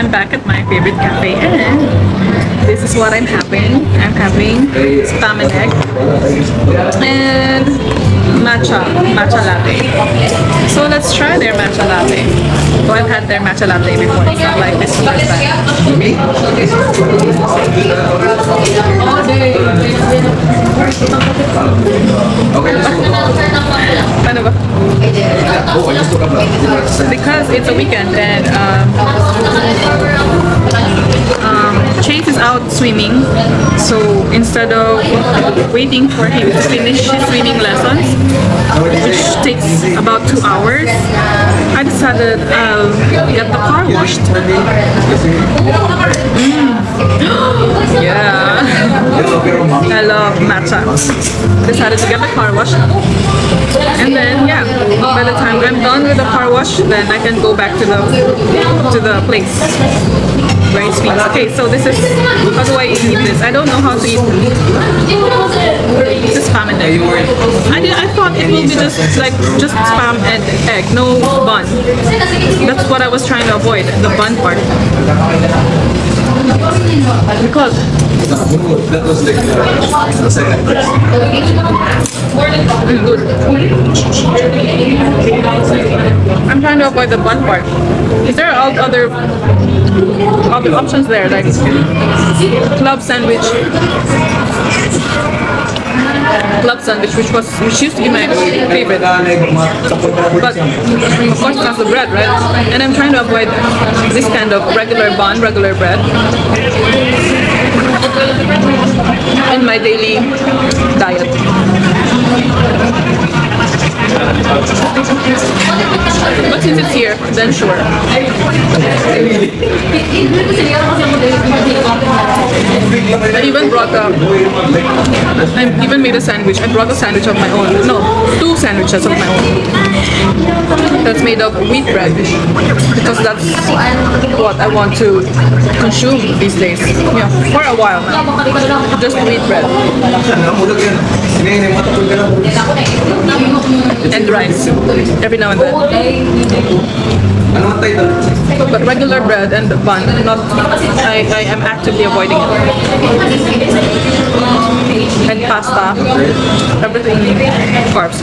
I'm back at my favorite cafe and this is what I'm having. I'm having spam and egg and matcha latte. So let's try their matcha latte. So I've had their matcha latte before. It's not like this first time. Paano ba? Because it's a weekend and Chase is out swimming, so instead of waiting for him to finish his swimming lessons, which takes about 2 hours, I decided I'll get the car washed. Yeah, I love matcha. Decided to get the car washed, and then yeah, by the time I'm done with the car wash, then I can go back to the place where it speaks. Okay, so this is, how do I eat this? I don't know how to eat this. This is spam and egg. I thought it will be just spam and egg, no bun. That's what I was trying to avoid, the bun part. Because That was the second. good. I'm trying to avoid the bun part. Is there other options there, like club sandwich, which used to be my favorite, but of course it has the bread, right? And I'm trying to avoid this kind of regular bread in my daily diet. But since it's here, then sure. I even made a sandwich. I brought a sandwich of my own. No, 2 sandwiches of my own. That's made of wheat bread, because that's what I want to consume these days. Yeah, for a while now. Just wheat bread. And rice every now and then. But regular bread and bun, I am actively avoiding it. And pasta, everything carbs.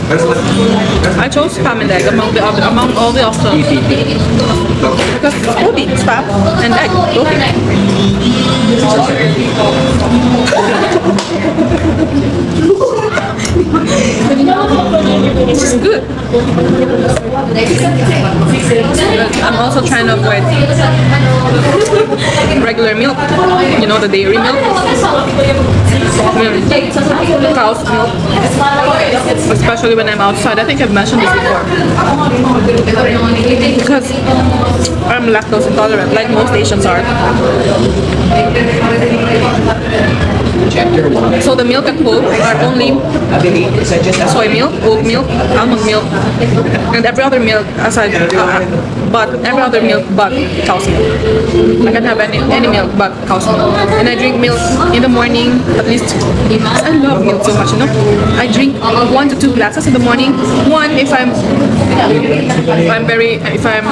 I chose spam and egg among all the options because it's protein, spam and egg, protein. It's just good. I'm also trying to avoid regular milk, you know, the dairy milk, cow's milk, especially when I'm outside. I think I've mentioned this before, because I'm lactose intolerant, like most Asians are. So the milk at home are only soy milk, oat milk, almond milk, and every other milk aside, but cow's milk. I can't have any milk but cow's milk. And I drink milk in the morning, at least. I love milk so much, you know. I drink 1 to 2 glasses in the morning. One if I'm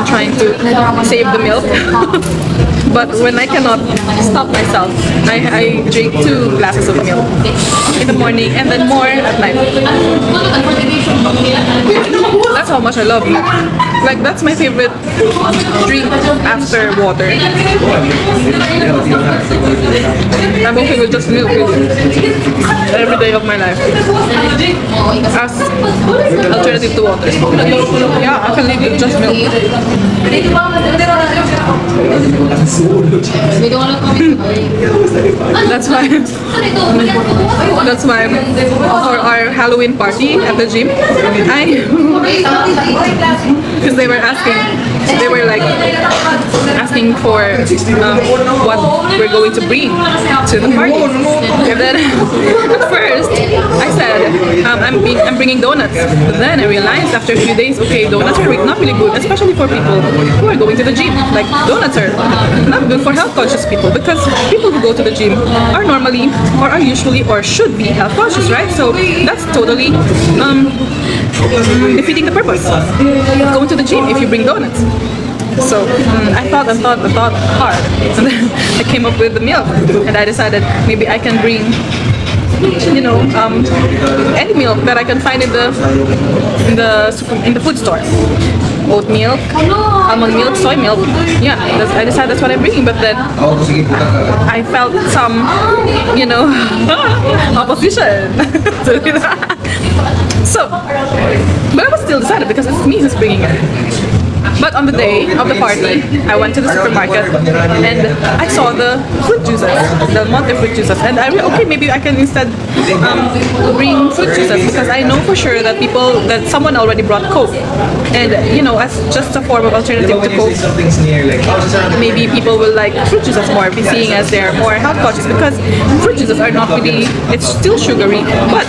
trying to save the milk. But when I cannot stop myself, I drink 2 glasses of milk in the morning and then more at night. That's how much I love milk. Like, that's my favorite drink after water. I'm okay with just milk every day of my life as alternative to water. Yeah, I can live with just milk. That's why for our Halloween party at the gym, because they were asking for what we're going to bring to the party. And then at first I said I'm bringing donuts, but then I realized after a few days, okay, donuts are not really good, especially for people who are going to the gym. Like, donuts are not good for health conscious people, because people who go to the gym are normally or are usually or should be health conscious, right? So that's totally defeating the purpose of going to the gym if you bring donuts. So I thought hard, and then I came up with the milk, and I decided maybe I can bring, any milk that I can find in the food store. Oat milk, almond milk, soy milk. Yeah, I decided that's what I'm bringing. But then I felt some, opposition. So, but I was still decided because it's me who's bringing it. But on the day of the party, I went to the supermarket and I saw the fruit juices, Del Monte fruit juices, and I realized, okay, maybe I can instead bring fruit juices because I know for sure that someone already brought Coke, and as just a form of alternative to Coke, maybe people will like fruit juices more, be seeing as they're more health conscious because fruit juices are not really, it's still sugary, but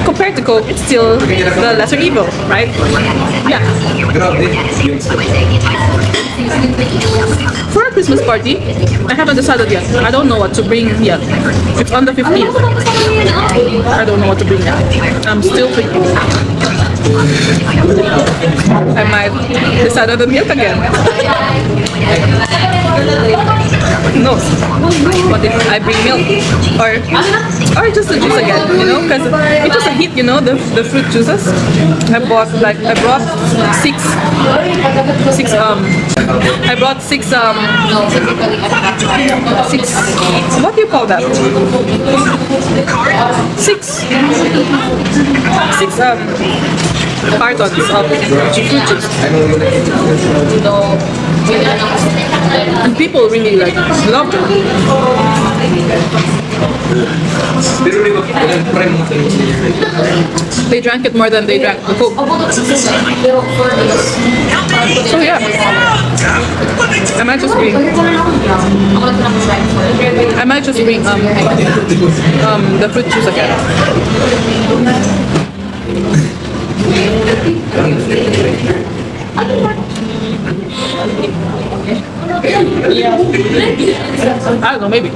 compared to Coke, it's still the lesser evil, right? Yeah. For a Christmas party, I haven't decided yet. I don't know what to bring yet. It's on the 15th. I don't know what to bring yet. I'm still thinking. I might decide on the milk again. No. What if I bring milk? Or just the juice again, because it's just a hit, the fruit juices. I brought six, what do you call that? Six cartons of fruit juice. And people really loved it. They drank it more than they drank the Coke. So yeah, I might just bring the fruit juice again. I don't know, maybe.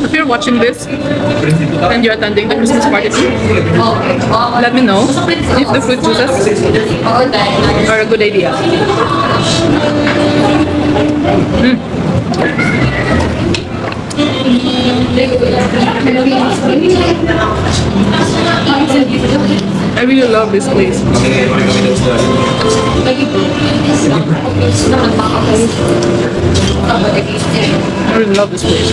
If you're watching this and you're attending the Christmas party, let me know if the fruit juices are a good idea. I really love this place. I really love this place.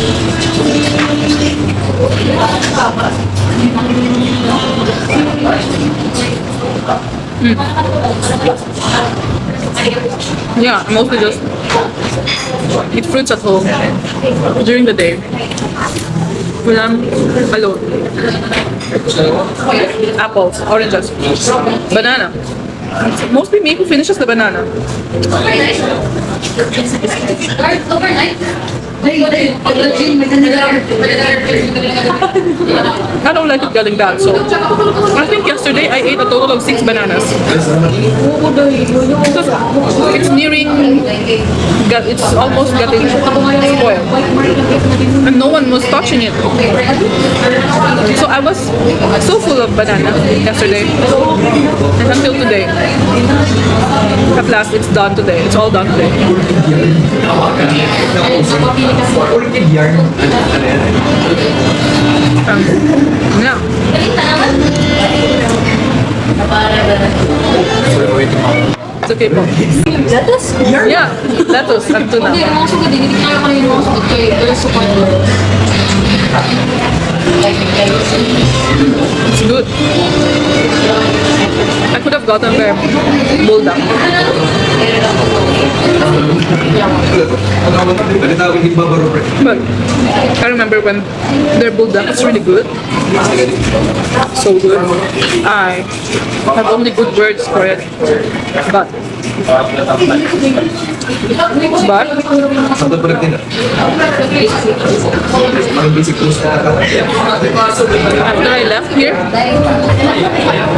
Yeah, I mostly just eat fruits at home during the day when I'm alone. Apples, oranges, banana. Mostly me who finishes the banana. I don't like it getting bad, so I think yesterday I ate a total of 6 bananas. Because it's nearing, it's almost getting spoiled. And no one was touching it. So I was so full of banana yesterday. And until today. At last, it's done today. It's all done today. Yeah. It's okay po. Lettuce? Yeah, lettuce and tuna. Hindi, mga sugod din. Hindi kaya ko na yung mga sugod. Kaya support mo. It's good. I could have gotten their bulldog. But I remember when their bulldog is really good. So good. I have only good words for it. But after I left here,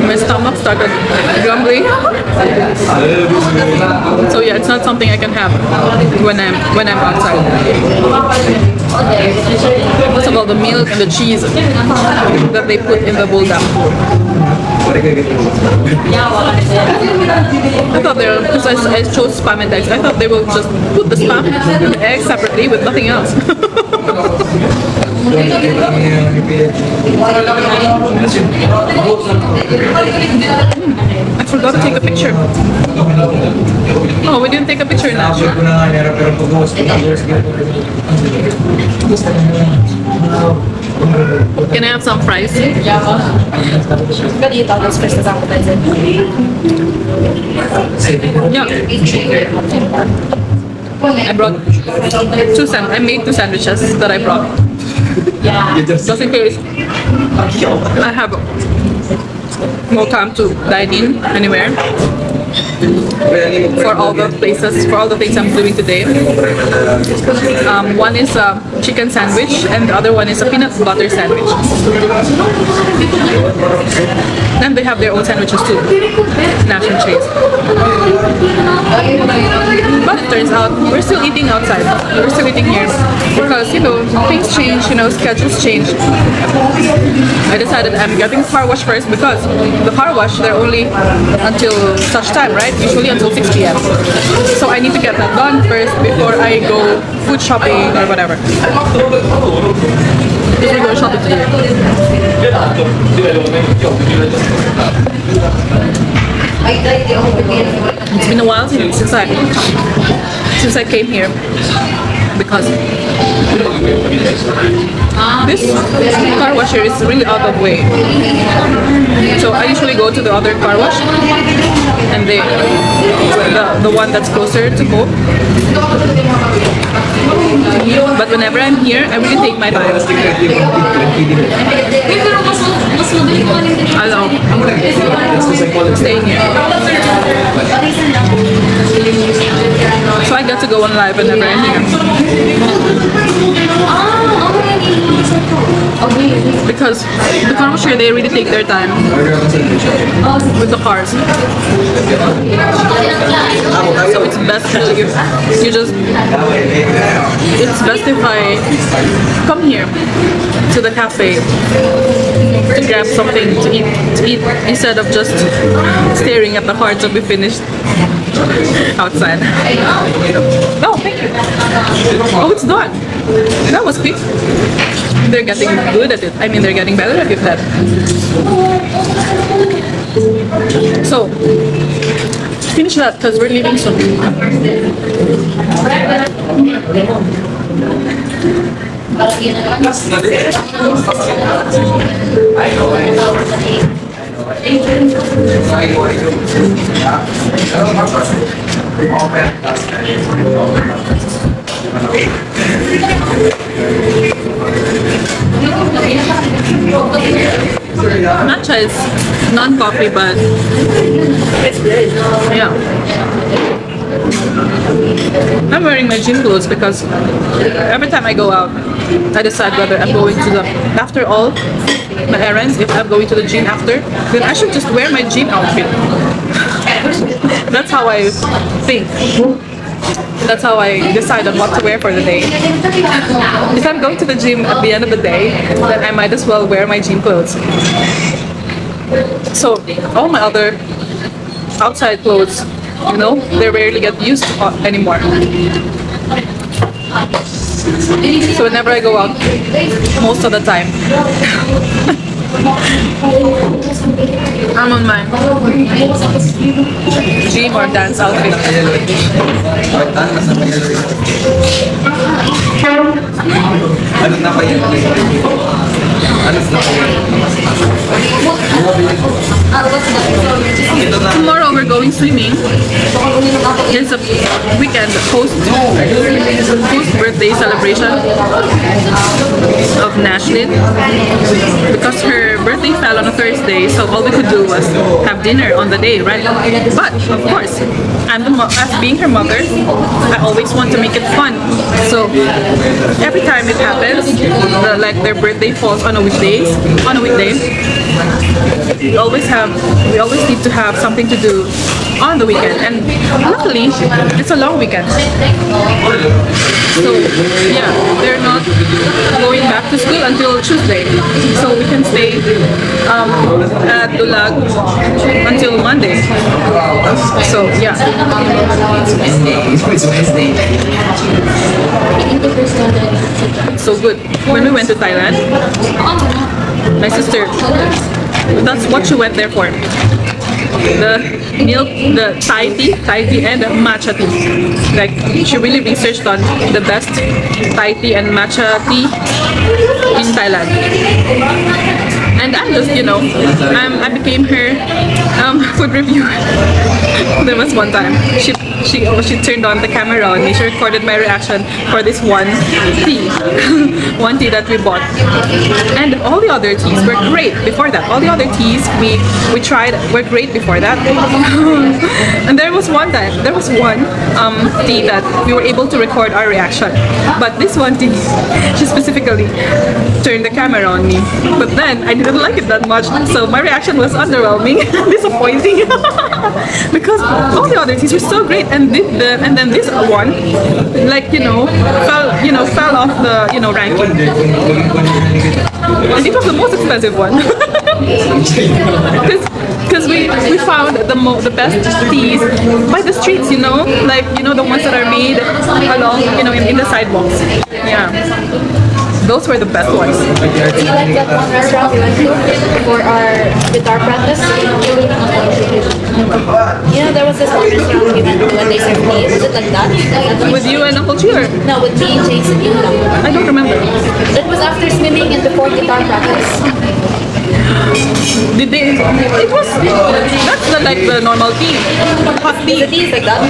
my stomach started grumbling. So yeah, it's not something I can have when I'm outside. What's about the milk and the cheese that they put in the bulldog? I thought they were, because I chose spam and eggs, I thought they will just put the spam and the eggs separately with nothing else. I forgot to take a picture. Oh, we didn't take a picture now. Can I have some fries? Yeah. I brought I made 2 sandwiches that I brought. Just in case I have no time to dine in anywhere. For all the things I'm doing today. One is a chicken sandwich and the other one is a peanut butter sandwich. And they have their own sandwiches too, Nash and Chase. But it turns out we're still eating outside. We're still eating here because things change, schedules change. I decided I'm getting car wash first because the car wash they're only until such time, right? Usually until 6 p.m. So I need to get that done first before I go food shopping or whatever. Because we go shopping today. It's been a while since I came here because this car wash here is really out of way. So I usually go to the other car wash and the one that's closer to home. But whenever I'm here, I really take my time. I love staying here. So I get to go on live whenever I'm here. Because the car wash here, they really take their time with the cars. So it's best it's best if I come here to the cafe to grab something to eat instead of just staring at the car to be finished outside. Oh, thank you. Oh, it's done. That was quick. They're getting good at it. I mean, they're getting better at it then. So, finish that because we're leaving soon. Matcha is non-coffee, but it's good. Yeah. I'm wearing my gym clothes because every time I go out, I decide whether I'm going to after all my errands, if I'm going to the gym after, then I should just wear my gym outfit. That's how I think. That's how I decide on what to wear for the day. If I'm going to the gym at the end of the day, then I might as well wear my gym clothes. So all my other outside clothes, they rarely get used anymore. So whenever I go out, most of the time, I'm on my gym or dance outfit. Tomorrow we're going swimming. It's a weekend post birthday celebration of Nashlyn because her birthday fell on a Thursday, so all we could do was have dinner on the day, right? But of course, as being her mother, I always want to make it fun. So every time it happens, like their birthday falls on a weekday, we always need to have something to do on the weekend, and luckily it's a long weekend. So yeah, they're not going back to school until Tuesday, so we can stay at Dulag until Monday. So yeah. So good. When we went to Thailand, my sister, that's what she went there for. The milk, the Thai tea and the matcha tea. Like, she really researched on the best Thai tea and matcha tea in Thailand. And I'm just, I became her food reviewer. There was one time she turned on the camera on me. She recorded my reaction for this one tea, one tea that we bought. And all the other teas were great before that. All the other teas we tried were great before that. And there was one tea that we were able to record our reaction. But this one tea, she specifically turned the camera on me. But then I didn't like it that much, so my reaction was underwhelming, disappointing. Because all the other teas were so great, and then this one, fell off the ranking. And it was the most expensive one. Because we found the best teas by the streets, the ones that are made along, in the sidewalks. Yeah. Those were the best ones. Do you like that one restaurant we went to for our guitar practice? There was this one restaurant we went to when they served me. Was it like that? With you and Uncle Cheer? No, with me, Jason, you know. I don't remember. It was after swimming and before guitar practice. Did they? That's the normal tea. Hot tea. The tea is like that.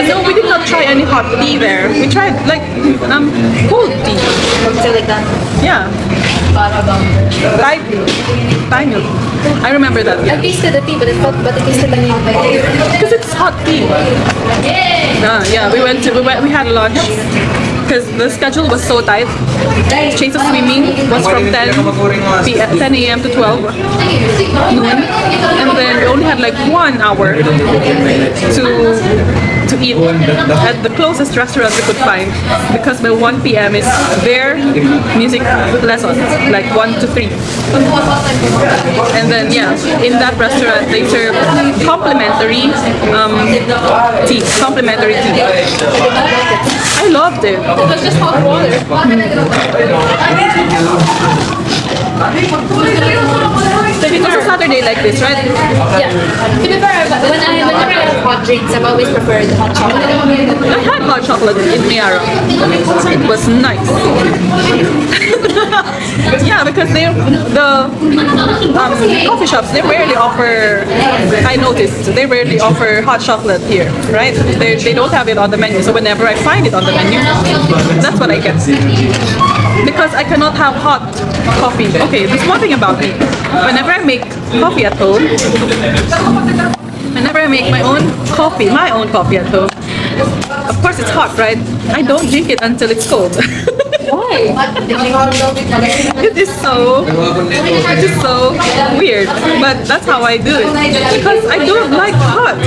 No, we did not try any hot tea there. We tried cold tea. So like that. Yeah. Thai milk. I remember that. I tasted the tea, but it tasted like hot tea. Because it's hot tea. Yeah, we had lunch. Because the schedule was so tight. Chase of Swimming was from 10 a.m. to 12 noon. And then we only had like 1 hour to eat at the closest restaurant we could find, because by 1 p.m. is their music lessons, like 1 to 3. And then in that restaurant they serve complimentary tea. I loved it. It was just hot water. It was a Saturday like this, right? Yeah. To be fair, whenever I have hot drinks, I've always preferred hot chocolate. I had hot chocolate in Miara. It was nice. Yeah, because the coffee shops, they rarely offer. I noticed they rarely offer hot chocolate here, right? They don't have it on the menu. So whenever I find it on the menu, that's what I get. Because I cannot have hot coffee. Okay, there's one thing about me. Whenever I make coffee at home, whenever I make my own coffee at home, of course it's hot, right? I don't drink it until it's cold. Why? It is so weird, but that's how I do it. Because I don't like hot.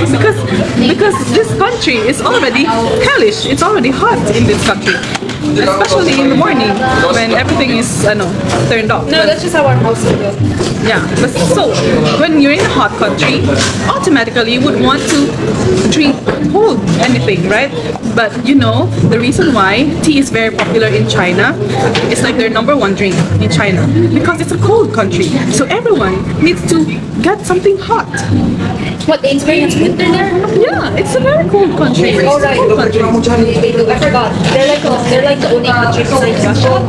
Because this country is already hellish. It's already hot in this country, especially in the morning when everything is turned off. No, that's just how our house is built. Yeah, but so when you're in a hot country, automatically you would want to drink cold anything, right? But the reason why tea is very popular in China, it's like their #1 drink in China, because it's a cold country. So everyone needs to get something hot. What, they experience winter there? Yeah, it's a very cold country. Oh, right. Cold country. They do. I forgot. They're like the only country besides Russia.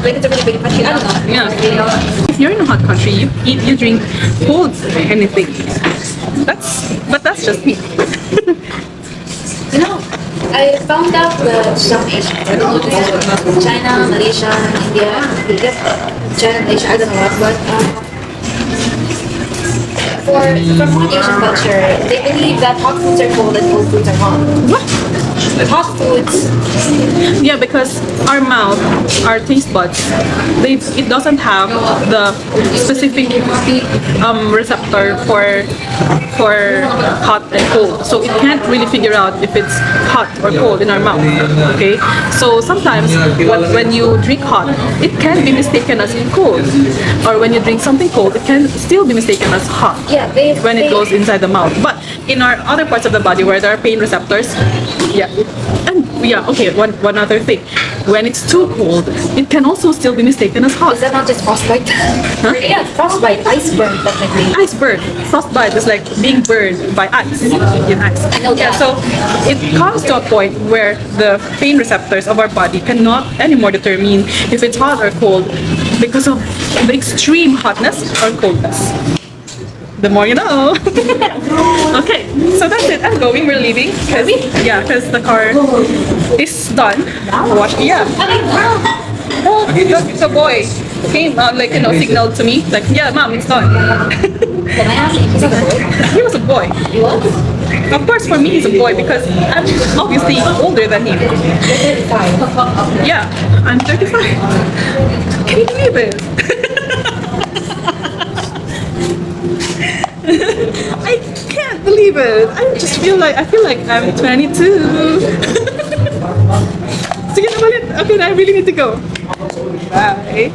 Like it's a really big country. I don't know. Yeah. If you're in a hot country, you drink cold anything. But that's just me. I found out that some Asians, I don't know if it's China, Malaysia, India, China, Malaysia, I don't know what, but from one Asian culture, they believe that hot foods are cold and cold foods are hot. What? Hot foods, Yeah, because our mouth, our taste buds, it doesn't have the specific receptor for hot and cold, so it can't really figure out if it's hot or cold in our mouth. Okay, so sometimes when you drink hot, it can be mistaken as cold, or when you drink something cold, it can still be mistaken as hot. yeah, When it goes inside the mouth, but in our other parts of the body where there are pain receptors, yeah, and yeah, okay. One other thing, when it's too cold, it can also still be mistaken as hot. Is that not just frostbite? Yeah, frostbite, ice burn, technically. Ice burn, frostbite is like being burned by ice in ice. I know Yeah, that. so it comes to a point where the pain receptors of our body cannot anymore determine if it's hot or cold because of the extreme hotness or coldness. The more you know. Okay, so that's it. I'm going. We're leaving. Yeah, because the car is done. Watch. Yeah. The boy came like signaled to me like, yeah, mom, it's done. Can I ask if he's a boy? He was a boy. He was? Of course, for me, he's a boy because I'm obviously older than him. You're 35. Yeah, I'm 35. Can you believe it? I can't believe it. I feel like I'm 22. Sige na ulit. Okay, I really need to go. Bye.